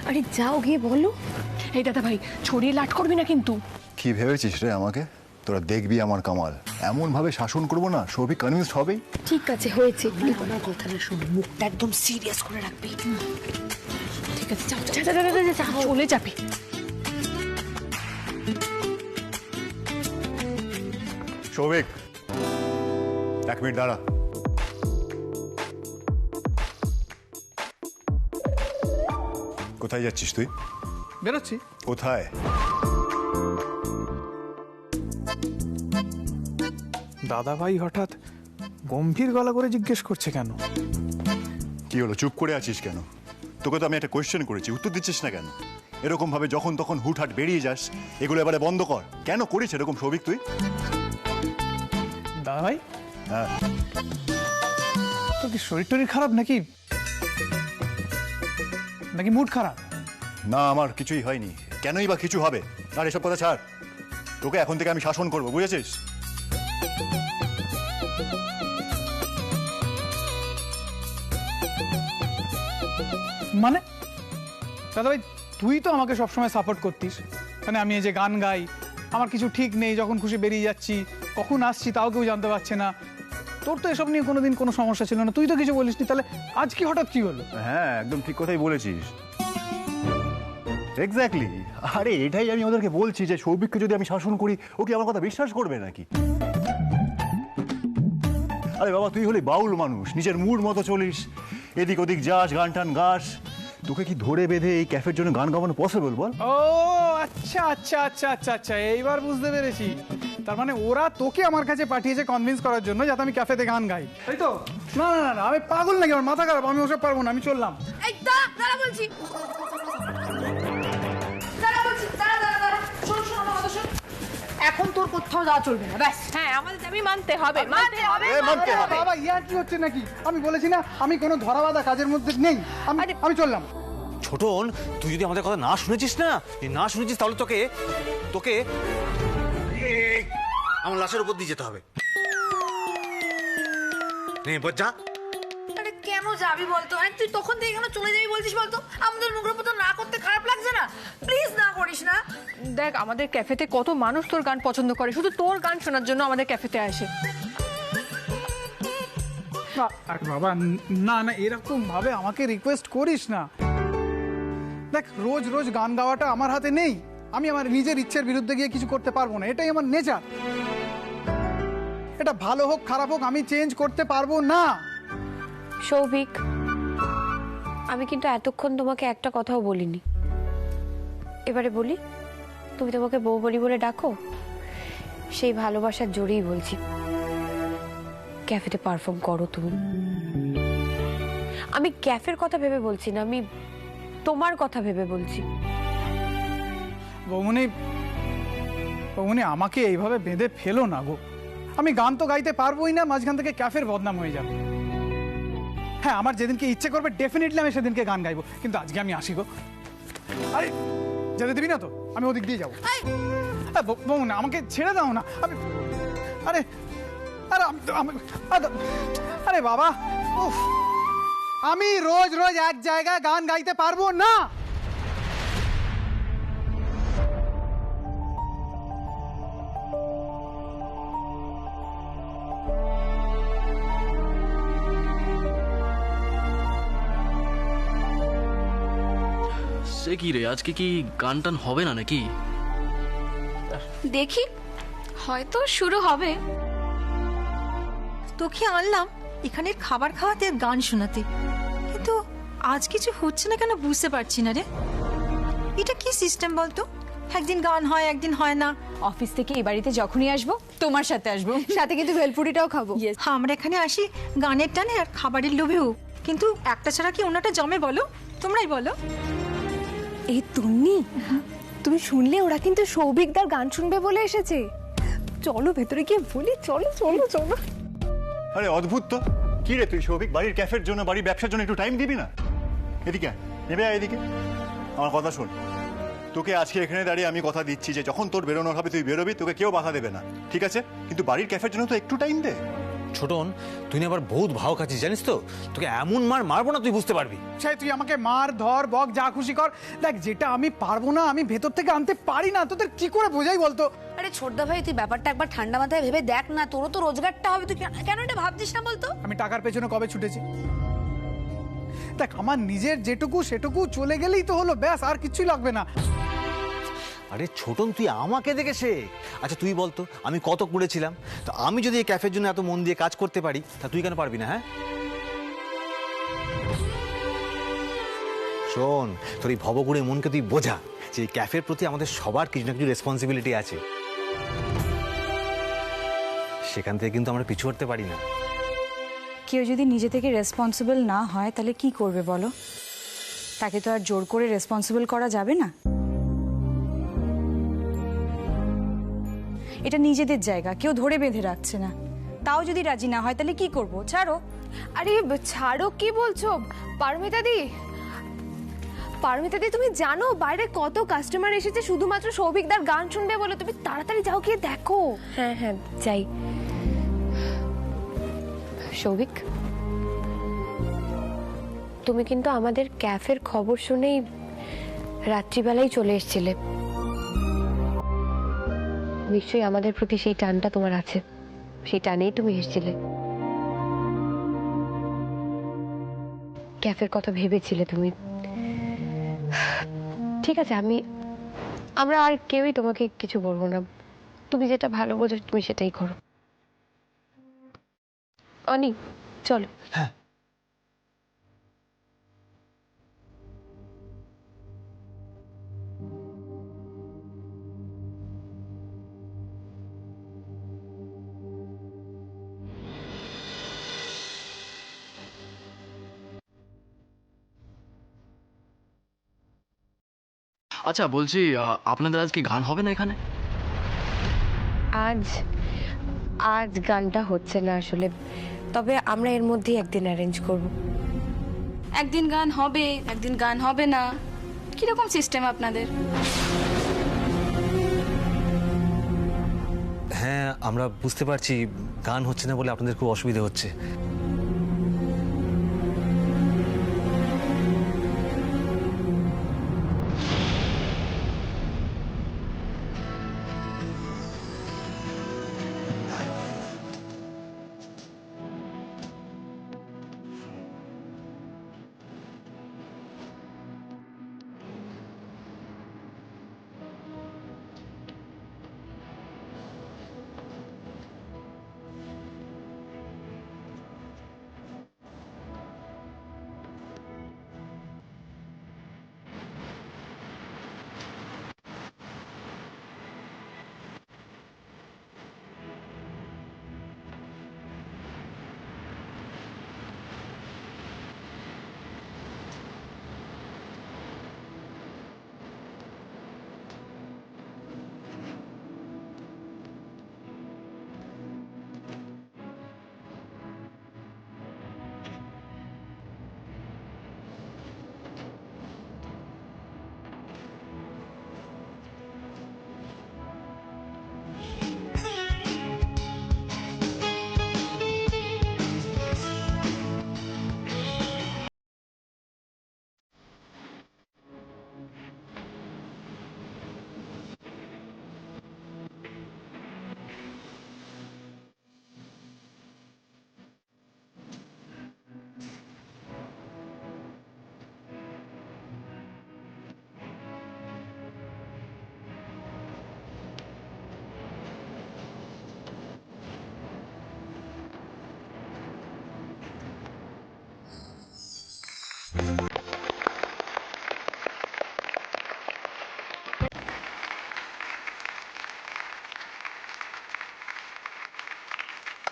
আরে যাও গিয়ে বলো। এই দাদা ভাই ছড়িয়ে লাট করবি না কিন্তু। কি ভেবেছিস রে আমাকে? তোরা দেখবি আমার কামাল, এমন ভাবে শাসন করবো না সৌভিক কনভিন্স হবেই। ঠিক আছে হয়েছে, কথাটা শুন, মুখটা একদম সিরিয়াস করে রাখবি। ঠিক আছে যাও চলে যাবি। সৌভিক 1 মিনিট দাঁড়া। কোথায় যাচ্ছিস তুই? বেরোচ্ছি। কোথায়? দাদা ভাই হঠাৎ গম্ভীর গলা করে জিজ্ঞেস করছে কেন? কি হলো, চুপ করে আছিস কেন? তোকে তো আমি একটা কোয়েশ্চেন করেছি, উত্তর দিচ্ছিস না কেন? এরকম ভাবে যখন তখন হুটহাট বেরিয়ে যাস, এগুলো এবারে বন্ধ কর। কেন করিস এরকম সৌভিক তুই? দাদা ভাই হ্যাঁ, তোর কি শরীর টরীর খারাপ নাকি নাকি মুড খারাপ? না আমার কিছুই হয়নি, কেনই বা কিছু হবে? আর এসব কথা ছাড়, তোকে এখন থেকে আমি শাসন করবো, বুঝেছিস? মানে দাদা ভাই তুই তো আমাকে সবসময় সাপোর্ট করতিস, মানে আমি এই যে গান গাই, আমার কিছু ঠিক নেই, যখন খুশি বেরিয়ে যাচ্ছি, কখন আসছি তাও কেউ জানতে পারছে না, তোর তো এসব নিয়ে কোনোদিন কোনো সমস্যা ছিল না, তুই তো কিছু বলিসনি, তাহলে আজ কি হঠাৎ কি হলো? হ্যাঁ একদম ঠিক কথাই বলেছিস, এক্স্যাক্টলি। আরে এটাই আমি ওদেরকে বলছি যে সৌভিককে যদি আমি শাসন করি ও কি আমার কথা বিশ্বাস করবে নাকি? আরে বাবা তুই হলি বাউল মানুষ, নিজের মুড মতো চলিস, এদিক ওদিক যাস, গান টান গাস, তোকে কি ধরে বেঁধে এই ক্যাফের জন্য গান গাওয়ানো পসিবল বল? ও আচ্ছা আচ্ছা আচ্ছা আচ্ছা আচ্ছা, এইবার বুঝতে পেরেছি। তার মানে ওরা তোকে আমার কাছে পাঠিয়েছে কনভিন্স করার জন্য যাতে আমি ক্যাফেতে গান গাই, তাই তো? না না না না, আমি পাগল নাকি, আমার মাথা খারাপ, আমি ওসব পারবো না, আমি চললাম। এই দাঁড়া বলছি, দাঁড়া বলছি, দাঁড়া শোন শোন আমার কথা শোন। এখন তোর কোথাও যাওয়া চলবে না, ব্যাস। হ্যাঁ আমাদের দাবি মানতে হবে। বাবা ইয়ার কি হচ্ছে নাকি? আমি বলেছি না আমি কোনো ধরাবাঁধা কাজের মধ্যে নেই, আমি চললাম। ছোটন, তুই যদি আমাদের কথা না শুনেছিস তাহলে তোকে তোকে আমার লাশের উপর দিয়ে যেতে হবে। যা। আরে কেন যাবি বলতো? আরে তুই তখন থেকে কেন চলে যাবি বলছিস বলতো? আমাদের মুখের উপর তো না করতে খারাপ লাগছে না? প্লিজ না করিস না। দেখ আমাদের ক্যাফেতে কত মানুষ তোর গান পছন্দ করে, শুধু তোর গান শোনার জন্য আমাদের ক্যাফেতে আসে। বাবা না না, এরকম ভাবে আমাকে রিকোয়েস্ট করিস না। দেখ রোজ রোজ গান গাওয়াটা আমার হাতে নেই, আমি আমার নিজের ইচ্ছের বিরুদ্ধে গিয়ে কিছু করতে পারবো না, এটাই আমার নেচার। এটা ভালো হোক খারাপ হোক আমি চেঞ্জ করতে পারবো না। সৌভিক, আমি কিন্তু এতক্ষণ তোমাকে একটা কথাও বলিনি, এবারে বলি। তুমি তোমাকে বৌবলি বলে ডাকো, সেই ভালোবাসার জোরেই বলছি, ক্যাফেতে পারফর্ম করো তুমি। আমি ক্যাফের কথা ভেবে বলছি না, আমি তোমার কথা ভেবে বলছি। বৌমনি আমাকে এইভাবে বেঁধে ফেলো না গো, আমি গান তো গাইতে পারবোই না, মাঝখান থেকে ক্যাফের বদনাম হয়ে যাবে। হ্যাঁ আমার যেদিনকে ইচ্ছে করবে ডেফিনেটলি আমি সেদিনকে গান গাইবো, কিন্তু আজকে আমি আসি গো। আরে যেতে দিবি না তো? আমি ওদিক দিয়ে যাবো। বৌমনি আমাকে ছেড়ে দাও না, আমি আরে আরে আরে বাবা উফ, আমি রোজ রোজ এক জায়গায় গান গাইতে পারবো না। সে কি রে, আজকে কি গান টান হবে না নাকি? দেখি হয়তো শুরু হবে। তোকে আনলাম এখানের খাবার খাওয়াতে আর গান শোনাতে, কিন্তু আজ কিছু হচ্ছে না কেন বুঝতে পারছি না রে। এটা কি সিস্টেম বলতো? একদিন গান হয় একদিন হয় না। অফিস থেকে এই বাড়িতে যখনই আসবো তোমার সাথে আসবো, সাথে কিন্তু ভেলপুরিটাও খাবো। আমরা এখানে আসি গানের টানে আর খাবারের লোভেও, কিন্তু একটা ছাড়া কি অন্যটা জমে বলো? তোমরাই বলো। এই তুন্নি, তুমি শুনলে ওরা কিন্তু সৌভিকদার গান শুনবে বলে এসেছে। চলো ভেতরে গিয়ে বলি, চলো চলো চলো। আরে অদ্ভুত তো, কি রে তুই সৌভিক বাড়ির ক্যাফের জন্য, বাড়ির ব্যবসার জন্য একটু টাইম দিবি না? এদিকে নেবে এদিকে, আমার কথা শোন। তোকে আজকে এখানে দাঁড়িয়ে আমি কথা দিচ্ছি যে যখন তোর বেরোনোর হবে তুই বেরোবি, তোকে কেউ বাধা দেবে না, ঠিক আছে? কিন্তু বাড়ির ক্যাফের জন্য তো একটু টাইম দে। ছোটন, তুই না আবার বহুত ভাও খাচ্ছিস জানিস তো? তোকে এমন মারবো না তুই বুঝতে পারবি। সে তুই আমাকে মার ধর বক যা খুশি কর, দেখ যেটা আমি পারবো না আমি ভেতর থেকে আনতে পারি না, তোদের কি করে বোঝাই বলতো? আরে ছোটদা ভাই, তুই ব্যাপারটা একবার ঠান্ডা মাথায় ভেবে দেখ না, তোরও তো রোজগারটা হবে, তুই কেন এটা ভাবছিস না বলতো? আমি টাকার পেছনে কবে ছুটেছি? দেখ আমার নিজের যেটুকু সেটুকু চলে গেলেই তো হলো, ব্যাস, আর কিছুই লাগবে না। আরে ছোটন, তুই আমাকে দেখে শেখ। আচ্ছা তুই বলতো আমি কত করেছিলাম, তো আমি যদি এই ক্যাফের জন্য এত মন দিয়ে কাজ করতে পারি তা তুই কেন পারবি না? হ্যাঁ শোন, তোর এই ভবগুড়ে মনকে তুই বোঝা যে এই ক্যাফের প্রতি আমাদের সবার কিছু না কিছু রেসপন্সিবিলিটি আছে। সেখান থেকে কিন্তু আমরা পিছু হটতে পারি না। কেউ যদি নিজে থেকে রেসপন্সিবল না হয় তাহলে কি করবে বলো? তাকে তো আর জোর করে রেসপন্সিবল করা যাবে না। এটা নিজেদের জায়গা, কেউ ধরে বেঁধে রাখছে না। তাও যদি রাজি না হয় তাহলে কি করব? ছাড়ো। আরে ছাড়ো কি বলছো পারমিতা দি? পারমিতা দি, তুমি জানো বাইরে কত কাস্টমার এসেছে শুধুমাত্র সৌভিকদার গান শুনবে বলে? তুমি তাড়াতাড়ি যাও গিয়ে দেখো। হ্যাঁ হ্যাঁ যাই। সৌভিক, তুমি কিন্তু আমাদের ক্যাফের খবর শুনেই রাত্রিবেলায় চলে এসেছিলে। নিশ্চয়ই আমাদের প্রতি সেই টানটা তোমার আছে, সেই টানেই তুমি এসেছিলে। ক্যাফের কথা ভেবেছিলে তুমি। ঠিক আছে, আমরা আর কেউই তোমাকে কিছু বলবো না। তুমি যেটা ভালো বোঝো তুমি সেটাই করো। অনি, চলো। হ্যাঁ আচ্ছা বলছি, আপনাদের আজকে গান হবে না এখানে? আজ আজ গানটা হচ্ছে না আসলে, তবে আমরা এর মধ্যেই একদিন অ্যারেঞ্জ করব। একদিন গান হবে, একদিন গান হবে না, কিরকম সিস্টেম আপনাদের? হ্যাঁ আমরা বুঝতে পারছি গান হচ্ছে না বলে আপনাদের খুব অসুবিধা হচ্ছে।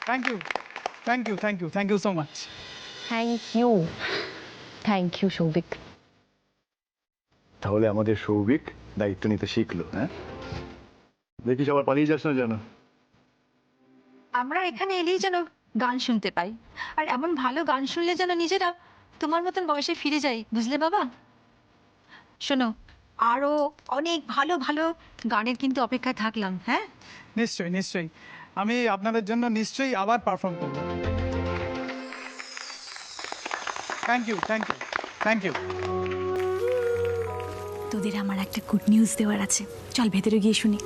Thank you, thank you, thank you, thank you so much. Thank you Souvik. তাহলে আমাদের সৌভিক দায়িত্ব নিতে শিখলো। হ্যাঁ দেখিস আবার পালিয়ে যাস না যেন। আমরা এখানে এলেই যেন গান শুনতে পাই, আর এমন ভালো গান শুনলে যেন নিজেরা তোমার মতন বয়সে ফিরে যাই, বুঝলে বাবা? শোনো, আরো অনেক ভালো ভালো গানের কিন্তু অপেক্ষায় থাকলাম। হ্যাঁ নিশ্চয়ই নিশ্চয়ই, আমি আপনাদের জন্য নিশ্চয়ই আবার পারফর্ম করব। Thank you thank you thank you. তোদের আমার একটা গুড নিউজ দেওয়ার আছে, চল ভেতরে গিয়ে শুনি।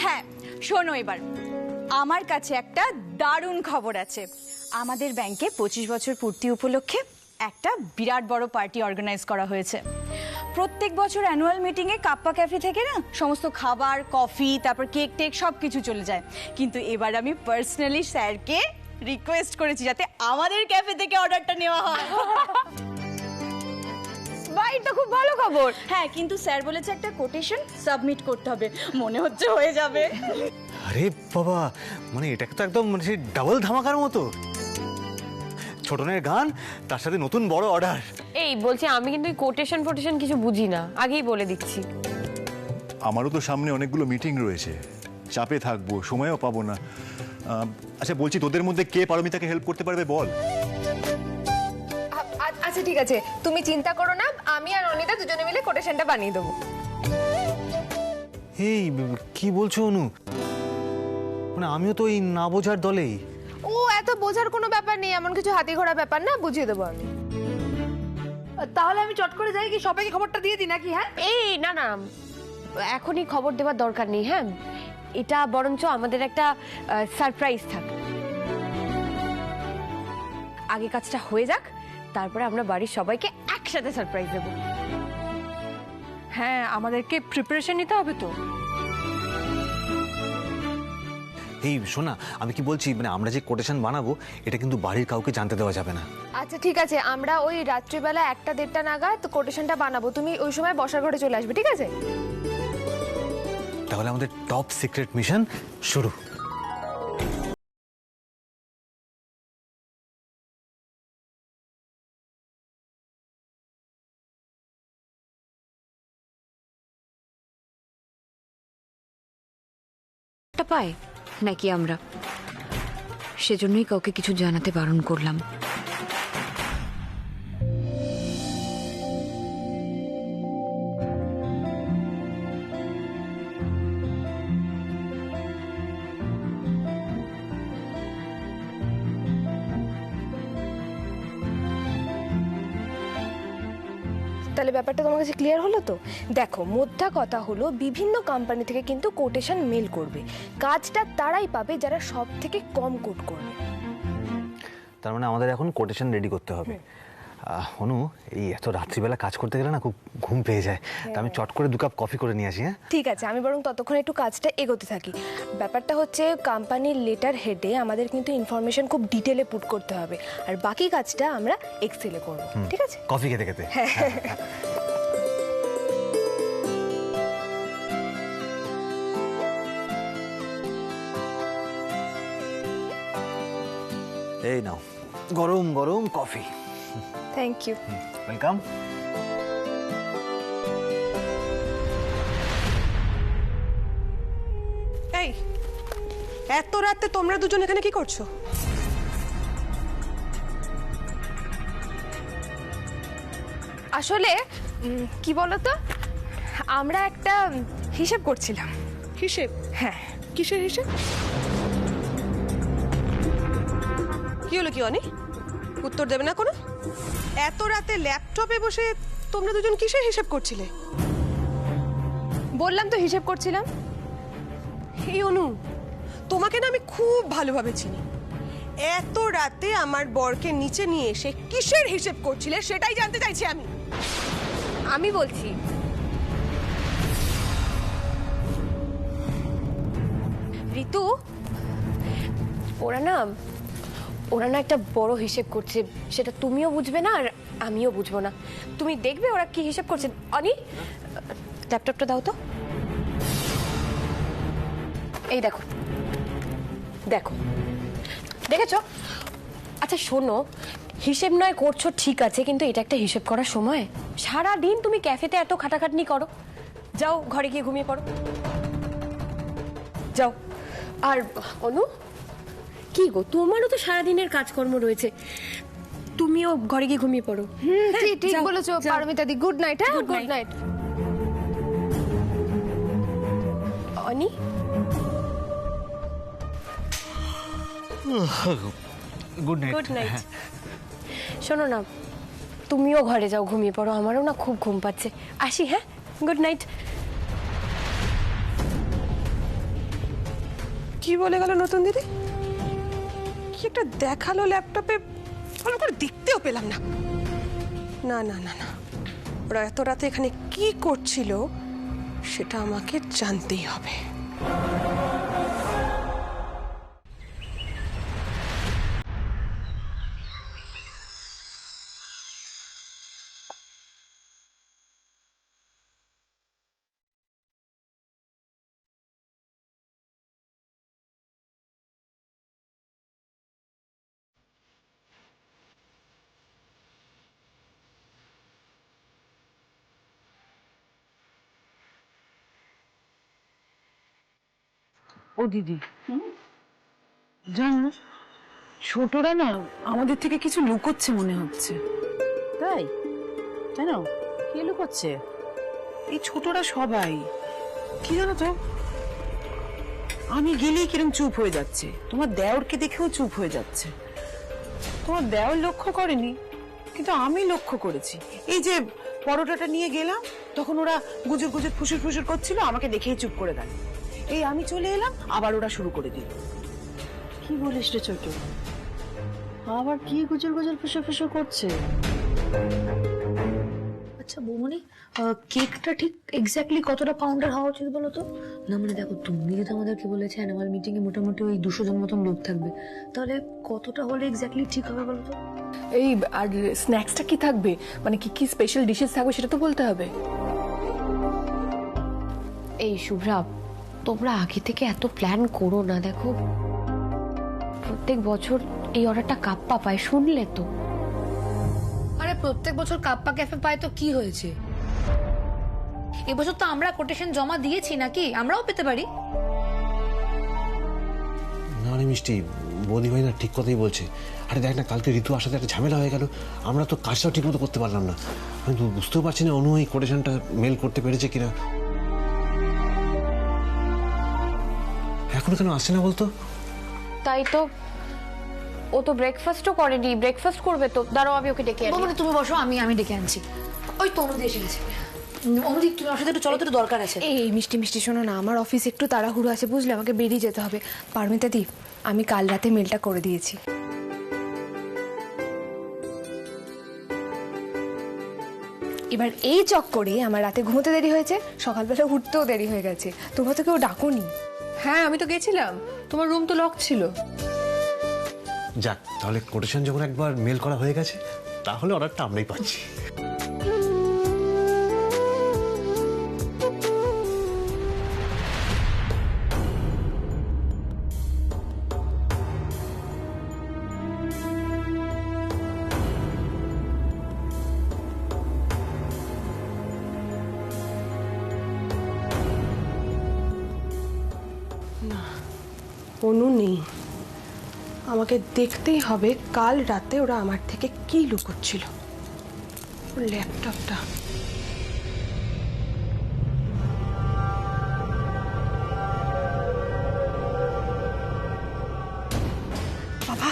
হ্যাঁ শোনো, এবার আমার কাছে একটা দারুণ খবর আছে। আমাদের ব্যাংকে 25 বছর পূর্তি উপলক্ষে একটা বিরাট বড় পার্টি অর্গানাইজ করা হয়েছে। প্রত্যেক বছর অ্যানুয়াল মিটিংয়ে কাপ্পা ক্যাফে থেকে না সমস্ত খাবার, কফি, তারপর কেক টেক সব কিছু চলে যায়, কিন্তু এবার আমি পার্সোনালি স্যারকে রিকোয়েস্ট করেছি যাতে আমাদের ক্যাফে থেকে অর্ডারটা নেওয়া হয়। বাহ, এটা খুব ভালো খবর। হ্যাঁ, কিন্তু স্যার বলেছে একটা কোটেশন সাবমিট করতে হবে, মনে হচ্ছে হয়ে যাবে। আরে বাবা, মানে এটাকে তো একদম মানে সেই ডাবল ধামাকার মতো। ছোটনের গান, তার সাথে নতুন বড় অর্ডার। এই বলছি, আমি কিন্তু কোটেশন ফোটেশন কিছু বুঝি না, আগেই বলে দিচ্ছি। আমারও তো সামনে অনেকগুলো মিটিং রয়েছে, চাপে থাকবো, সময়ও পাবো না। আচ্ছা বলছি, তোদের মধ্যে কে পারমিতাকে হেল্প করতে পারবে বল? আচ্ছা ঠিক আছে, তুমি চিন্তা করো না, আমি আর অনিতা দুজনে মিলে কোটেশনটা বানিয়ে দেবো। এই কি বলছো অনু? মানে আমিও তো এই না বোঝার দলেই। ও এত বোঝার কোনো ব্যাপার নেই, এমন কিছু হাতি ঘোড়া ব্যাপার না, বুঝিয়ে দেবো আমি। তাহলে আমি চট করে যাই কি সবাইকে খবরটা দিয়ে দিই নাকি? হ্যাঁ এই না না, এখনই খবর দেওয়ার দরকার নেই। হ্যাঁ, এটা বরঞ্চ আমাদের একটা সারপ্রাইজ থাক। আগে কাজটা হয়ে যাক, তারপরে আমরা বাড়ির সবাইকে একসাথে সারপ্রাইজ দেবো। হ্যাঁ, আমাদেরকে প্রিপারেশন নিতে হবে তো। এই শোনা, আমি কি বলছি, মানে আমরা যে কোটেশন বানাবো এটা কিন্তু বাড়ির কাউকে জানতে দেওয়া যাবে না। আচ্ছা ঠিক আছে, আমরা ওই রাত্রিবেলা 1টা-1:30 নাগাদ কোটেশনটা বানাবো, তুমি ওই সময় বসার ঘরে চলে আসবে, ঠিক আছে? তাহলে আমাদের টপ সিক্রেট মিশন শুরু। পায় নাকি আমরা, সেজন্যই কাউকে কিছু জানাতে বারণ করলাম। তাহলে ব্যাপারটা তোমার কাছে ক্লিয়ার হলো তো? দেখো, মোদ্দা কথা হলো বিভিন্ন কোম্পানি থেকে কিন্তু কোটেশন মেল করবে, কাজটা তারাই পাবে যারা সব থেকে কম কোট করবে। তার মানে আমাদের এখন কোটেশন রেডি করতে হবে। অনু, এই এত রাত্রিবেলা কাজ করতে গেলে না খুব ঘুম পেয়ে যায়, তা আমি চট করে 2 কাপ কফি করে নিয়ে আসি। হ্যাঁ ঠিক আছে, আমি বরং ততক্ষণ একটু কাজটা এগোতে থাকি। ব্যাপারটা হচ্ছে কোম্পানির লেটার হেডে আমাদের কিন্তু ইনফরমেশন খুব ডিটেলে পুট করতে হবে, আর বাকি কাজটা আমরা এক্সেলে করব, ঠিক আছে? কফি খেতে খেতে। এই নাও গরম গরম কফি। Thank you. ওয়েলকাম। এই এত রাতে তোমরা দুজন এখানে কি করছো? আসলে কি বলতো, আমরা একটা হিসেব করছিলাম। হিসেব? হ্যাঁ। কিসের হিসেব? কি হলো কি অনি, উত্তর দেবে না কোনো? এত রাতে ল্যাপটপে বসে তোমরা দুজন কিসের হিসেব করছিলে? বললাম তো হিসেব করছিলাম। এই অনু, তোমাকে না আমি খুব ভালোভাবে চিনি। এত রাতে আমার বরকে নিচে নিয়ে এসে কিসের হিসেব করছিলে সেটাই জানতে চাইছি আমি। আমি বলছি, ঋতু, ওরা না একটা বড় হিসেব করছে, সেটা তুমিও বুঝবে না আর আমিও বুঝবো না। তুমি দেখবে ওরা কি হিসেব করছে। অনি, ল্যাপটপটা দাও তো। এই দেখো দেখো, দেখেছো? আচ্ছা শোনো, হিসেব নয় করছো ঠিক আছে, কিন্তু এটা একটা হিসেব করার সময়? সারা দিন তুমি ক্যাফেতে এত খাটাখাটনি করো, যাও ঘরে গিয়ে ঘুমিয়ে পড়ো, যাও। আর অনু, কি গো, তোমারও তো সারাদিনের কাজকর্ম রয়েছে, তুমিও ঘরে গিয়ে ঘুমিয়ে পড়ো। ঠিক ঠিক যাও, বলেছো যাও। পারমিতা দি, গুড নাইট। হ্যাঁ, Good গুড night. নাইট। অনি, গুড নাইট। Good night. শোনো না, তুমিও ঘরে যাও, ঘুমিয়ে পড়ো, আমারও না খুব ঘুম পাচ্ছে। আসি, হ্যাঁ, গুড নাইট। কি বলে গেল নতুন দিদি? কি একটা দেখালো ল্যাপটপে, ভালো করে দেখতেও পেলাম না। না না না না, ওরা এত রাতে এখানে কি করছিল সেটা আমাকে জানতেই হবে। ও দিদি, জানো ছোটরা না আমাদের থেকে কিছু লুকোচ্ছে মনে হচ্ছে। তাই জানো কি লুকোচ্ছে? এই ছোটরা সবাই কি জানো তো, আমি গেলেই কিরম চুপ হয়ে যাচ্ছে, তোমার দেওরকে দেখেও চুপ হয়ে যাচ্ছে। তোমার দেওর লক্ষ্য করেনি, কিন্তু আমি লক্ষ্য করেছি। এই যে পরোটাটা নিয়ে গেলাম, তখন ওরা গুজুর গুজুর ফুসুর ফুসুর করছিল, আমাকে দেখেই চুপ করে গেল। এই আমি চলে এলাম, আবার ওরা শুরু করে দিল। কি বলিস রে ছোট, আবার কি গুজর গুজর ফুসুর ফুসুর করছে? আচ্ছা বৌমনি, কেকটা ঠিক এক্স্যাক্টলি কতটা পাউন্ডার হওয়া উচিত বলো তো? না মানে দেখো, তুমি যেটা আমাদেরকে বলেছে অ্যানুয়াল মিটিং এ মোটামুটি ওই 200 জন মতন লোক থাকবে, তাহলে কতটা হলে এক্স্যাক্টলি ঠিক হবে বলো তো? এই আর স্ন্যাক্সটা কি থাকবে, মানে কি কি স্পেশাল ডিশেস থাকবে সেটা তো বলতে হবে। এই শুভ্রা, তোমরা আগে থেকে এত প্ল্যান করো না। দেখো, প্রত্যেক বছর এই অর্ডারটা কাপ্পা পায়, শুনলে তো? আরে প্রত্যেক বছর কাপ্পা ক্যাফে পায় তো কি হয়েছে? এবছর তো আমরা কোটেশন জমা দিয়েছি, নাকি আমরাও পেতে পারি? না রে মিষ্টি, বৌদি ভাই না ঠিক কথাই বলছে। আরে দেখ না, কালকে ঋতু আসাতে একটা ঝামেলা হয়ে গেল, আমরা তো কাজটাও ঠিক মতো করতে পারলাম না। আমি তো বুঝতেও পারছি না অনু এই কোটেশনটা মেল করতে পেরেছে কিনা। এখনো কেন আসছে না বলতো? তাই তো, ও তো ব্রেকফাস্টও করেনি, ব্রেকফাস্ট করবে তো। দাঁড়াও, আমি ওকে ডেকে আনি। বৌমনি তুমি বসো, আমি ডেকে আনছি। ওই তো অনুদি এসে গেছে। অনুদি তুমি আমার সাথে একটু চলো, তো একটু দরকার আছে। এই মিষ্টি মিষ্টি, শোনো না, আমার অফিস একটু তাড়াহুড়ো আছে বুঝলে, আমাকে বেরিয়ে যেতে হবে। পারমিতা দি, আমি কাল রাতে মেলটা করে দিয়েছি। এবার এই চক্করে আমার রাতে ঘুমোতে দেরি হয়েছে, সকালবেলা উঠতেও দেরি হয়ে গেছে। তোমরা তো কেউ ডাকোনি। হ্যাঁ, আমি তো গেছিলাম, তোমার রুম তো লক ছিল। যাক, তাহলে কোটেশন যখন একবার মেল করা হয়ে গেছে, তাহলে অর্ডারটা আমরাই পাচ্ছি। অনু নেই, আমাকে দেখতেই হবে কাল রাতে ওরা আমার থেকে কি লুকোচ্ছিল। ওর ল্যাপটপটা, বাবা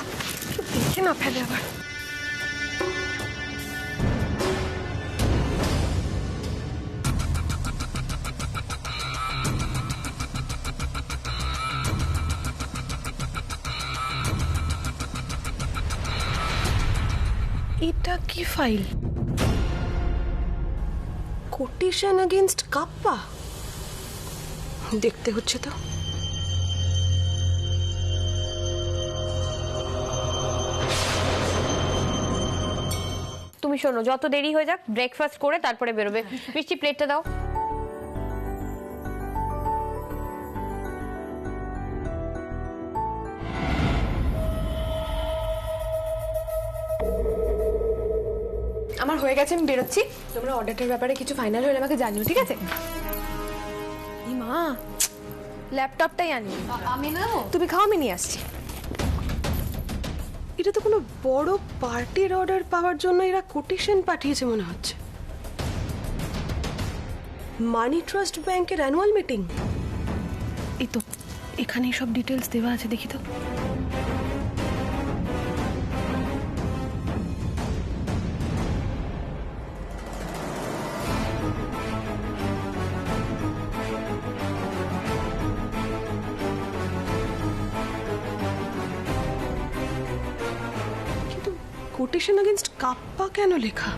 কেউ দেখে না ফেলে আবার। এটা কি ফাইল? কোটেশন এগেইনস্ট কাপ্পা, দেখতে হচ্ছে তো। তুমি শোনো, যত দেরি হয়ে যাক ব্রেকফাস্ট করে তারপরে বেরোবে। মিষ্টি, প্লেটটা দাও। আমার হয়ে গেছে, আমি বেরোচ্ছি। তোমরা অর্ডারটার ব্যাপারে কিছু ফাইনাল হলে আমাকে জানিও, ঠিক আছে? মা, ল্যাপটপটাই আনি। আমি না, তুমি খাও, আমি নিয়ে আসছি। এটা তো কোনো বড় পার্টির অর্ডার পাওয়ার জন্য এরা কোটেশন পাঠিয়েছে মনে হচ্ছে। মানি ট্রাস্ট ব্যাংকের অ্যানুয়াল মিটিং। এই তো এখানে সব ডিটেলস দেওয়া আছে, দেখি তো। কোটেশন अगेंस्ट কাপ্পা কেন লেখা?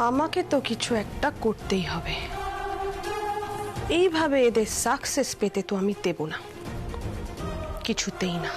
আমাকে তো কিছু একটা করতেই হবে। এইভাবে এদের সাকসেস পেতে তো আমি দেব না, কিছুতেই না।